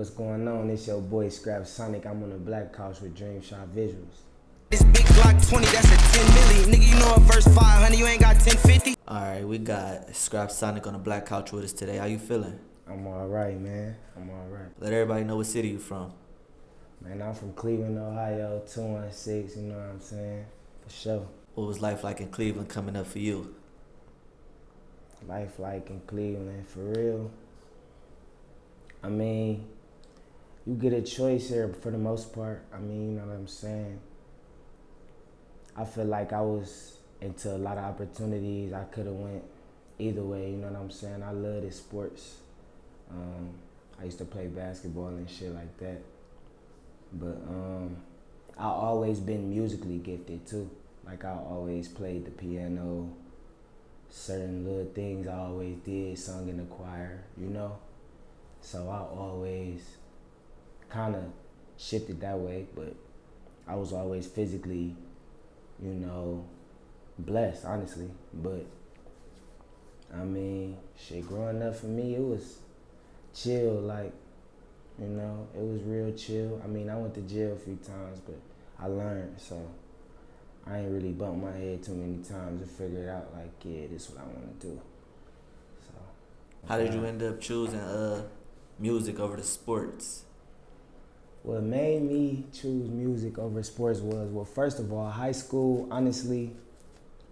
What's going on? It's your boy Scrap Sonic. I'm on the Black Couch with Dreamshot Visuals. This big Glock 20, that's a 10 milli. Nigga, you know a verse 500, you ain't got 1050. Alright, we got Scrap Sonic on the Black Couch with us today. How you feeling? I'm alright, man. I'm alright. Let everybody know what city you from. Man, I'm from Cleveland, Ohio, 216, you know what I'm saying? For sure. What was life like in Cleveland coming up for you? Life like in Cleveland, for real. I mean, you get a choice here for the most part. I mean, you know what I'm saying? I feel like I was into a lot of opportunities. I could have went either way, you know what I'm saying? I love this sports. I used to play basketball and shit like that. But I always been musically gifted too. Like I always played the piano, certain little things I always did, sung in the choir, you know? So I always kind of shifted that way, but I was always physically, you know, blessed, honestly. But I mean, shit, growing up for me, it was chill, like, you know, it was real chill. I mean, I went to jail a few times, but I learned, so I ain't really bumped my head too many times to figure it out, like, yeah, this is what I want to do. So, How did you end up choosing music over the sports? what made me choose music over sports was, well, first of all, high school, honestly,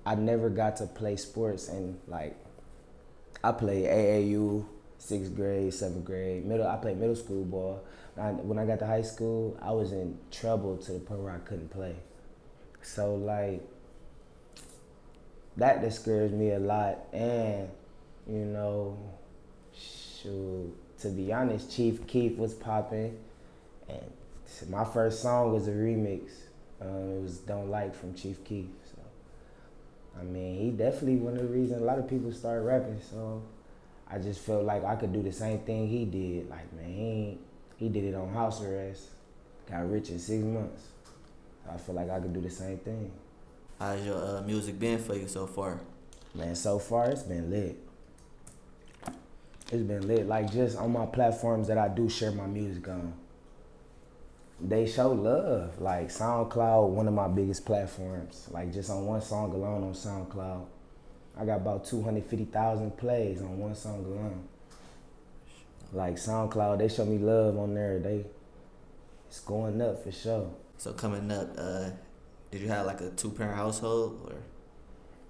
I never got to play sports, and like, I played AAU, 6th grade, 7th grade, I played middle school ball. When I got to high school, I was in trouble to the point where I couldn't play. So like, that discouraged me a lot, and you know, shoot, to be honest, Chief Keef was popping, and my first song was a remix. It was Don't Like from Chief Keef. So, I mean, he definitely one of the reasons a lot of people started rapping. So, I just felt like I could do the same thing he did. Like, man, he did it on house arrest, got rich in 6 months. I feel like I could do the same thing. How's your music been for you so far? Man, so far it's been lit. It's been lit. Like, just on my platforms that I do share my music on, they show love. Like SoundCloud, one of my biggest platforms. Like just on one song alone on SoundCloud, I got about 250,000 plays on one song alone. Like SoundCloud, they show me love on there. It's going up for sure. So coming up, did you have like a 2-parent household or?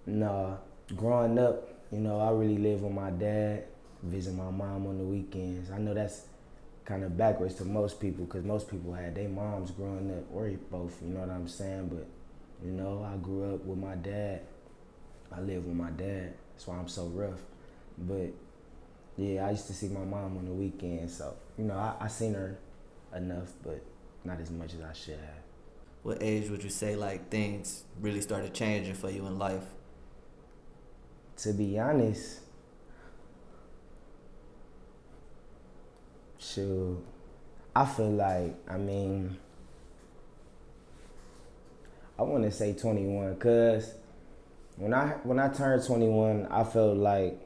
Nah, growing up, you know, I really lived with my dad, visit my mom on the weekends. I know that's kind of backwards to most people, because most people had their moms growing up, or both, you know what I'm saying? But, you know, I grew up with my dad. I lived with my dad. That's why I'm so rough. But, yeah, I used to see my mom on the weekends, so, you know, I seen her enough, but not as much as I should have. What age would you say like things really started changing for you in life? To be honest, shoot, I feel like, I mean, I want to say 21, cause when I turned 21, I felt like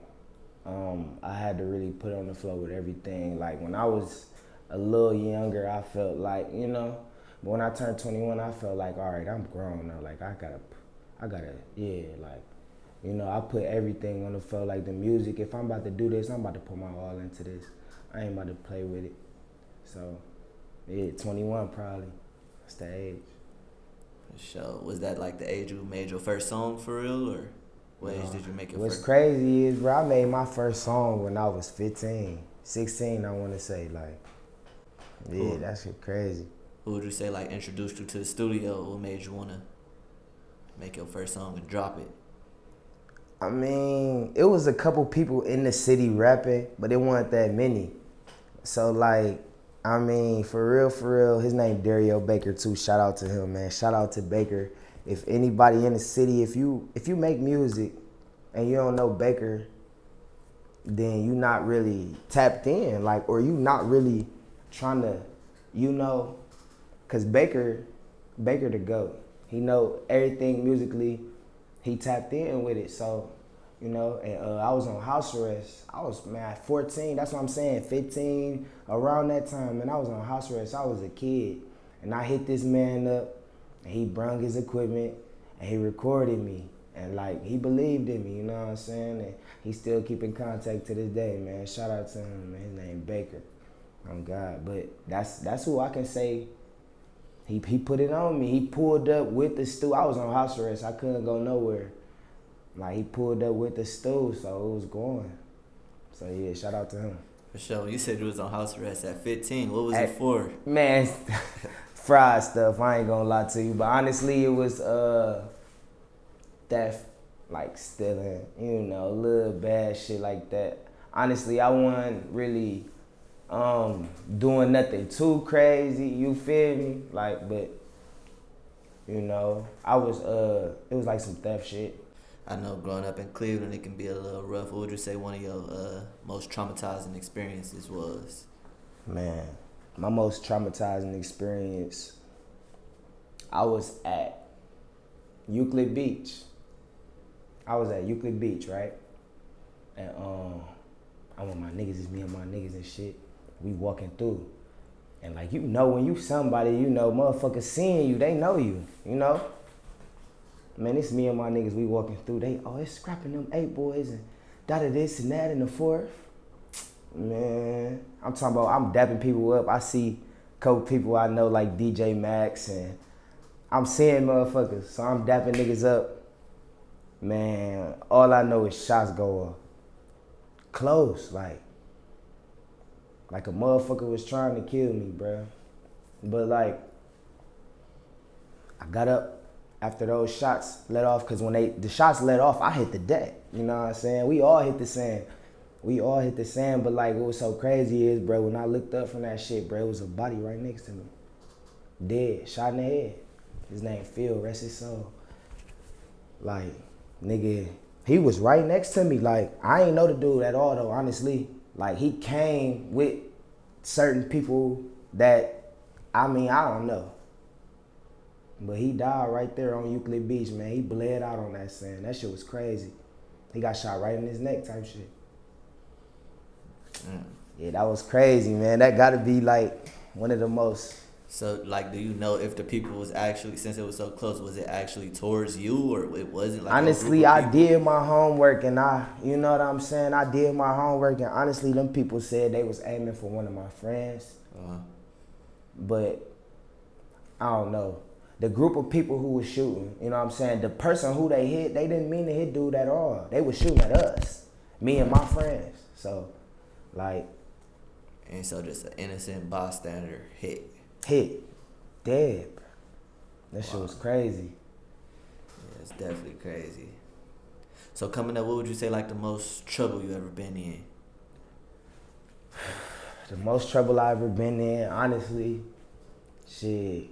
I had to really put on the floor with everything. Like when I was a little younger, I felt like, you know, but when I turned 21, I felt like, all right, I'm grown now. Like I gotta, yeah, like, you know, I put everything on the floor, like the music. If I'm about to do this, I'm about to put my all into this. I ain't about to play with it. So, yeah, 21 probably. That's the age. For sure. Was that like the age you made your first song for real, or what age did you make your What's first? crazy is, bro, I made my first song when I was 15, 16, I want to say. Like, yeah, Cool. that shit crazy. Who would you say like introduced you to the studio? What made you wanna make your first song and drop it? I mean, it was a couple people in the city rapping, but it wasn't that many. So like, I mean, for real, his name Dario Baker too. Shout out to him, man. Shout out to Baker. If anybody in the city, if you make music and you don't know Baker, then you not really tapped in, like, or you not really trying to, you know, cause Baker the GOAT. He know everything musically. He tapped in with it. So you know, and I was on house arrest. I was, man, 14, that's what I'm saying, 15, around that time, and I was on house arrest. I was a kid, and I hit this man up, and he brung his equipment, and he recorded me, and like, he believed in me, you know what I'm saying, and he still keep in contact to this day, man. Shout out to him, man. His name Baker, on God, but that's who I can say. He put it on me. He pulled up with the stool. I was on house arrest. I couldn't go nowhere. Like, he pulled up with the stool, so it was going. So yeah, shout out to him. For sure. You said you was on house arrest at 15. What was it for? Man, fried stuff. I ain't gonna lie to you, but honestly, it was theft, like stealing, you know, little bad shit like that. Honestly, I wasn't really doing nothing too crazy. You feel me? Like, but you know, I was it was like some theft shit. I know growing up in Cleveland, it can be a little rough. What would you say one of your most traumatizing experiences was? Man, my most traumatizing experience, I was at Euclid Beach. I was at Euclid Beach, right? And I'm with my niggas, it's me and my niggas and shit. We walking through. And like, you know, when you somebody, you know, motherfuckers seeing you, they know you, you know? Man, it's me and my niggas, we walking through. They, oh, it's scrapping them 8 boys and this and that and the fourth. Man, I'm talking about, I'm dapping people up. I see a couple people I know like DJ Max, and I'm seeing motherfuckers. So I'm dapping niggas up. Man, all I know is shots go off. Close, like a motherfucker was trying to kill me, bruh. But like, I got up after those shots let off, cause when the shots let off, I hit the deck. You know what I'm saying? We all hit the sand. But like, what was so crazy is, bro, when I looked up from that shit, bro, it was a body right next to me. Dead, shot in the head. His name Phil, rest his soul. Like, nigga, he was right next to me. Like, I ain't know the dude at all though, honestly. Like, he came with certain people that, I mean, I don't know. But he died right there on Euclid Beach, man. He bled out on that sand. That shit was crazy. He got shot right in his neck type shit. Yeah, that was crazy, man. That gotta be like one of the most. So, like, do you know if the people was actually, since it was so close, was it actually towards you, or it wasn't like honestly, I did my homework, and you know what I'm saying? I did my homework, and honestly, them people said they was aiming for one of my friends. But I don't know. The group of people who was shooting, you know what I'm saying? The person who they hit, they didn't mean to hit dude at all. They was shooting at us, me and my friends. So, like. And so just an innocent bystander hit, dead. That shit was crazy. Yeah, it's definitely crazy. So coming up, what would you say like the most trouble you ever been in? The most trouble I ever been in, honestly, shit.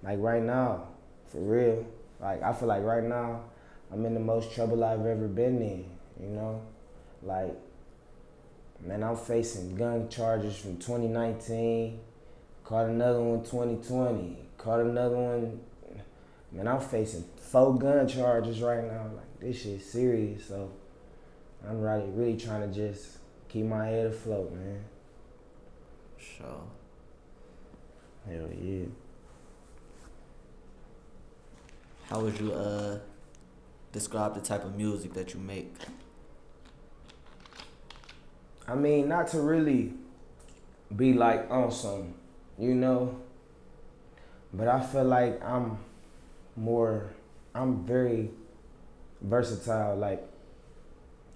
Like right now, for real. Like, I feel like right now, I'm in the most trouble I've ever been in, you know? Like, man, I'm facing gun charges from 2019, caught another one 2020, caught another one. Man, I'm facing 4 gun charges right now. Like, this shit's serious, so I'm really trying to just keep my head afloat, man. Sure. Hell yeah. How would you describe the type of music that you make? I mean, not to really be like on some, you know, but I feel like I'm very versatile. Like,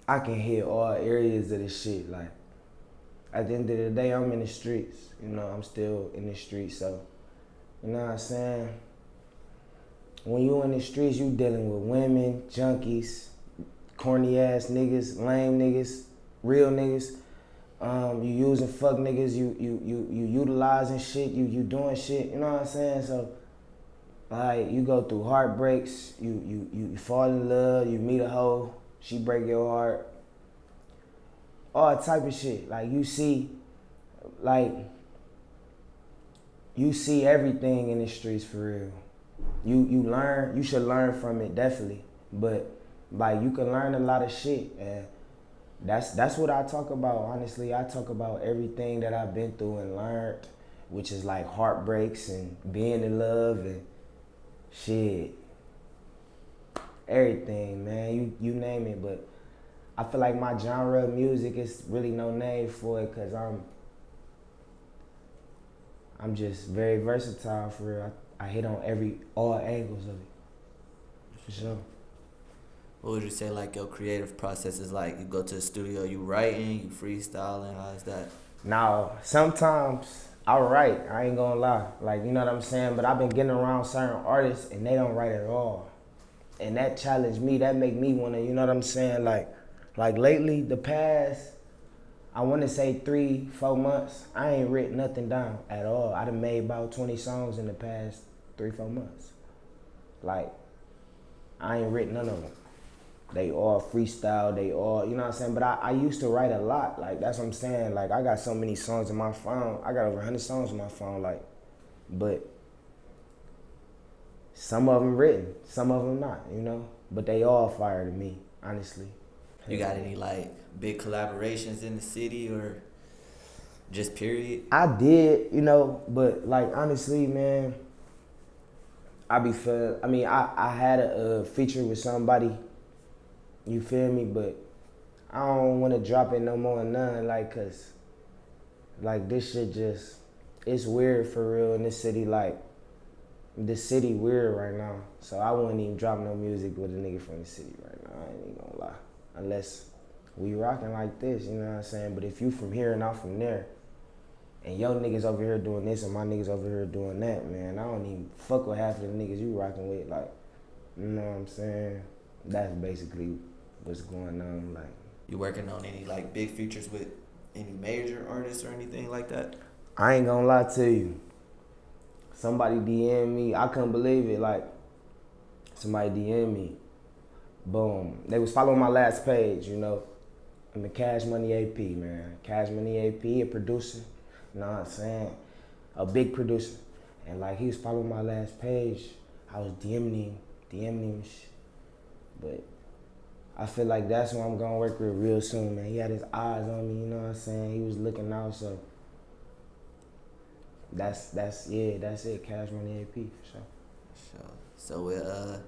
I can hit all areas of this shit. Like, at the end of the day, I'm in the streets, you know, I'm still in the streets. So, you know what I'm saying? When you in the streets, you dealing with women, junkies, corny ass niggas, lame niggas, real niggas. You using fuck niggas, you utilizing shit, you doing shit, you know what I'm saying? So, like, you go through heartbreaks, you fall in love, you meet a hoe, she break your heart, all type of shit. Like, you see everything in the streets for real. You should learn from it, definitely. But Like you can learn a lot of shit, and that's what I talk about. Honestly, I talk about everything that I've been through and learned, which is like heartbreaks and being in love and shit, everything, man. You name it. But I feel like my genre of music is really no name for it, cause I'm just very versatile for real. I hit on all angles of it, for sure. What would you say like your creative process is like? You go to the studio, you writing, you freestyling, how's that? Now, sometimes I write, I ain't gonna lie. Like, you know what I'm saying? But I've been getting around certain artists and they don't write at all. And that challenged me, that make me wanna, you know what I'm saying? Like lately, the past, I wanna say 3-4 months, I ain't written nothing down at all. I done made about 20 songs in the past 3-4 months. Like, I ain't written none of them. They all freestyle, they all, you know what I'm saying? But I used to write a lot, like that's what I'm saying. Like I got so many songs in my phone. I got over 100 songs in my phone, like, but some of them written, some of them not, you know? But they all fire to me, honestly. You got any like big collaborations in the city or just period? I did, you know, but like honestly, man, I had a feature with somebody, you feel me? But I don't want to drop it no more than none, like, cause like this shit just, it's weird for real in this city. Like the city weird right now, so I wouldn't even drop no music with a nigga from the city right now. I ain't even gonna lie, unless we rocking like this, you know what I'm saying? But if you from here and I'm from there, and your niggas over here doing this and my niggas over here doing that, man, I don't even fuck with half of the niggas you rocking with. Like, you know what I'm saying? That's basically what's going on. Like, You working on any like big features with any major artists or anything like that? I ain't gonna lie to you. Somebody DM me. I couldn't believe it. Like, somebody DM me. Boom. They was following my last page, you know. I'm the Cash Money AP, man. Cash Money AP, a producer. You know what I'm saying? A big producer. And like, he was following my last page. I was DMing him shit. But I feel like that's what I'm gonna work with real soon, man. He had his eyes on me, you know what I'm saying? He was looking out, so that's it. Cash Money AP for sure. Sure. So with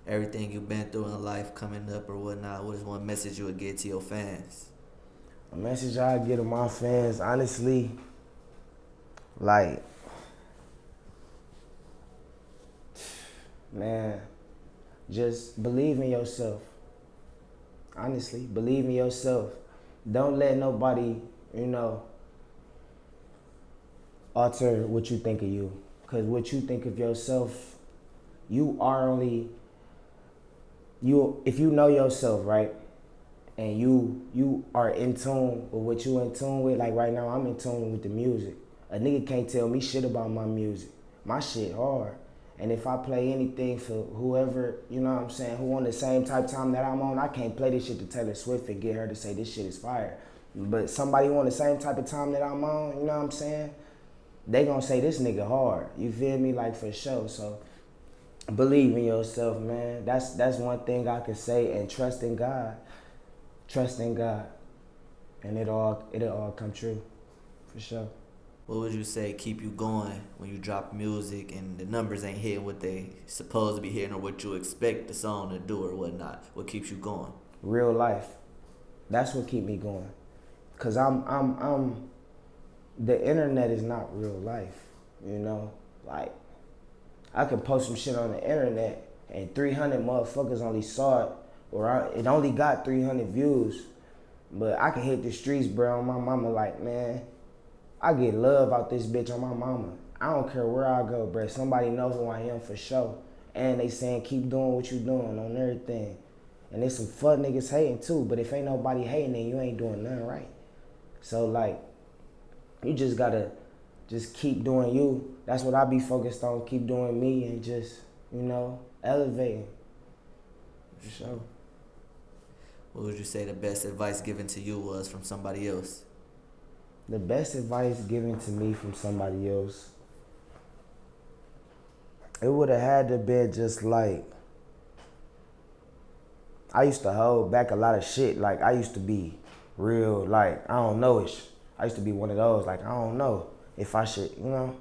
everything you've been through in life coming up or whatnot, what is one message you would give to your fans? A message I give to my fans, honestly, like, man, just believe in yourself. Honestly, believe in yourself. Don't let nobody, you know, alter what you think of you. Because what you think of yourself, you are only, if you know yourself, right? And you are in tune with what you in tune with. Like right now, I'm in tune with the music. A nigga can't tell me shit about my music. My shit hard. And if I play anything for whoever, you know what I'm saying, who on the same type time that I'm on, I can't play this shit to Taylor Swift and get her to say this shit is fire. But somebody who on the same type of time that I'm on, you know what I'm saying, they gonna say this nigga hard. You feel me? Like for sure. So believe in yourself, man. That's one thing I can say, and trust in God. Trust in God. And it'll all come true. For sure. What would you say keep you going when you drop music and the numbers ain't hitting what they supposed to be hitting or what you expect the song to do or whatnot? What keeps you going? Real life. That's what keep me going. Cause I'm the internet is not real life, you know? Like, I could post some shit on the internet and 300 motherfuckers only saw it, or it only got 300 views. But I can hit the streets, bro, on my mama, like, man, I get love out this bitch on my mama. I don't care where I go, bro. Somebody know who I am for sure. And they saying keep doing what you doing on everything. And there's some fuck niggas hating too, but if ain't nobody hating, then you ain't doing nothing right. So like, you just gotta just keep doing you. That's what I be focused on. Keep doing me and just, you know, elevating. For sure. What would you say the best advice given to you was from somebody else? The best advice given to me from somebody else, it would have had to be just like, I used to hold back a lot of shit. Like, I used to be real, like, I don't know-ish. I used to be one of those, like, I don't know if I should, you know?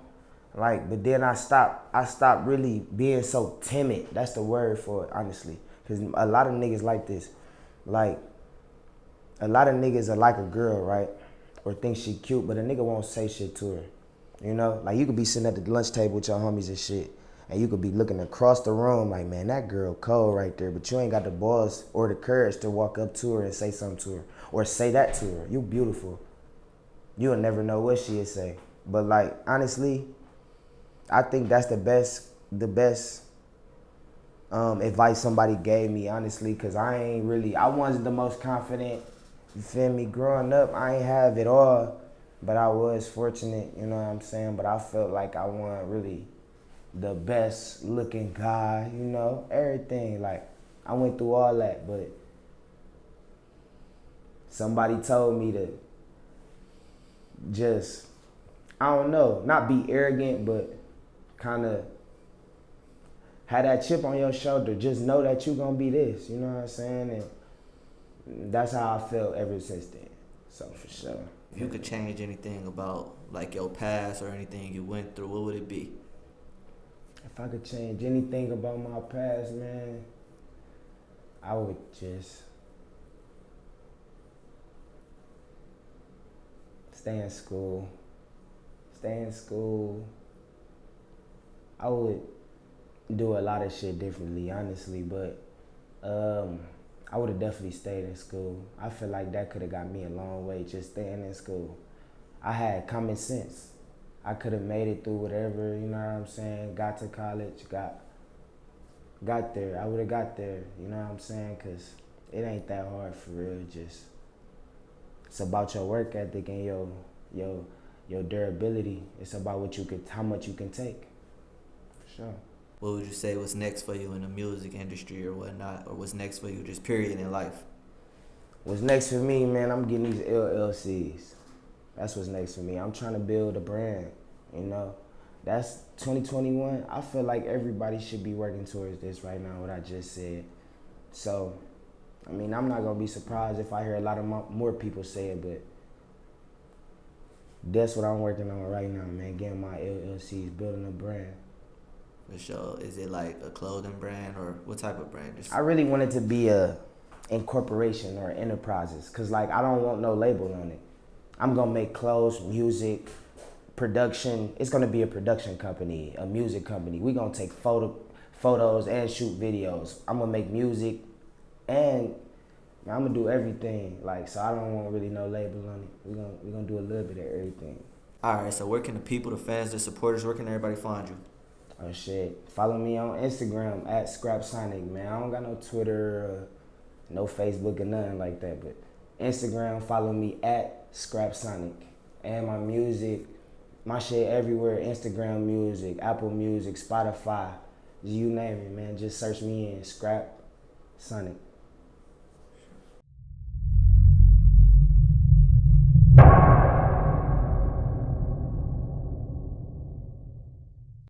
Like, but then I stopped really being so timid. That's the word for it, honestly. Because a lot of niggas like this. Like, a lot of niggas are like a girl, right? Or think she cute, but a nigga won't say shit to her. You know? Like, you could be sitting at the lunch table with your homies and shit, and you could be looking across the room like, man, that girl cold right there, but you ain't got the balls or the courage to walk up to her and say something to her. Or say that to her. You beautiful. You'll never know what she'll say. But, like, honestly, I think that's the best advice somebody gave me, honestly, because I wasn't the most confident. You feel me? Growing up, I ain't have it all, but I was fortunate, you know what I'm saying? But I felt like I wasn't really the best looking guy, you know? Everything, like, I went through all that, but somebody told me to just, I don't know, not be arrogant, but kind of have that chip on your shoulder. Just know that you gonna be this, you know what I'm saying? And that's how I felt ever since then. So for sure. If you could change anything about like your past or anything you went through, what would it be? If I could change anything about my past, man, I would just stay in school. Stay in school. I would do a lot of shit differently, honestly, but I would have definitely stayed in school. I feel like that could have got me a long way, just staying in school. I had common sense. I could have made it through whatever, you know what I'm saying, got to college, got there. I would have got there, you know what I'm saying, because it ain't that hard for real. Just, it's about your work ethic and your durability. It's about how much you can take, for sure. What would you say was next for you in the music industry or whatnot, or what's next for you just period in life? What's next for me, man, I'm getting these LLCs. That's what's next for me. I'm trying to build a brand, you know. That's 2021. I feel like everybody should be working towards this right now, what I just said. So, I mean, I'm not going to be surprised if I hear a lot of more people say it, but that's what I'm working on right now, man, getting my LLCs, building a brand. For sure. Is it like a clothing brand or what type of brand? I really want it to be a incorporation or enterprises, because, like, I don't want no label on it. I'm going to make clothes, music, production. It's going to be a production company, a music company. We're going to take photos and shoot videos. I'm going to make music, and I'm going to do everything. Like, so I don't want really no label on it. We're gonna do a little bit of everything. All right, so where can the people, the fans, the supporters, where can everybody find you? Oh, shit. Follow me on Instagram at ScrapSonic, man. I don't got no Twitter, no Facebook or nothing like that, but Instagram, follow me at ScrapSonic. And my music, my shit everywhere, Instagram music, Apple Music, Spotify, you name it, man. Just search me in Scrap Sonic.